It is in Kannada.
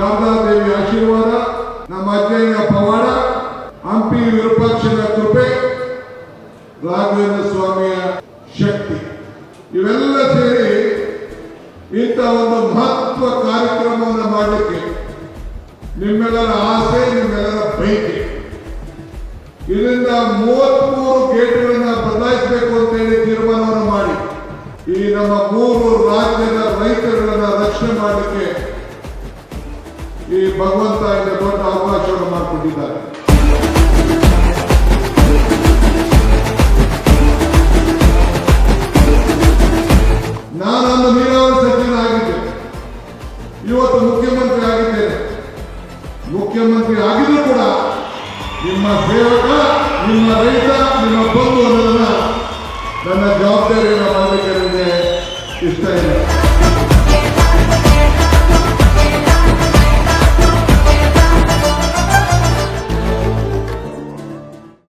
ಶಾರದಾ ದೇವಿ ಆಶೀರ್ವಾದ, ನಮ್ಮ ಅಜ್ಜಯ್ಯನ ಪವಾಡ, ಹಂಪಿ ವಿರೂಪಾಕ್ಷನ ಕೃಪೆ, ರಾಘವೇಂದ್ರ ಸ್ವಾಮಿಯ ಶಕ್ತಿ ಇವೆಲ್ಲ ಸೇರಿ ಇಂಥ ಒಂದು ಮಹತ್ವ ಕಾರ್ಯಕ್ರಮವನ್ನು ಮಾಡಲಿಕ್ಕೆ ನಿಮ್ಮೆಲ್ಲರ ಆಸೆ, ನಿಮ್ಮೆಲ್ಲರ ಬಯಕೆ. ಇದರಿಂದ 33 ಗೇಟ್ಗಳನ್ನ ಬದಲಾಯಿಸಬೇಕು ಅಂತ ಹೇಳಿ ತೀರ್ಮಾನವನ್ನು ಮಾಡಿ ಈ ನಮ್ಮ 3 ರಾಜ್ಯದ ರೈತರುಗಳನ್ನ ರಕ್ಷಣೆ ಮಾಡಲಿಕ್ಕೆ ಈ ಭಗವಂತ ಇಲ್ಲಿ ದೊಡ್ಡ ಅವಕಾಶವನ್ನು ಮಾಡಿಕೊಂಡಿದ್ದಾರೆ. ನಾನೊಂದು ನೀರಾವರಿ ಸಚಿವನಾಗಿದ್ದೆ, ಇವತ್ತು ಮುಖ್ಯಮಂತ್ರಿ ಆಗಿದ್ದೇನೆ. ಮುಖ್ಯಮಂತ್ರಿ ಆಗಿದ್ರು ಕೂಡ ನಿಮ್ಮ ಸೇವಕ, ನಿಮ್ಮ ರೈತ, ನಿಮ್ಮ ಬಂಧು ಅನ್ನೋದನ್ನ ನನ್ನ ಜವಾಬ್ದಾರಿಯನ್ನು ಮಾಡಲಿಕ್ಕೆ ನನಗೆ ಇಷ್ಟ ಇಲ್ಲ.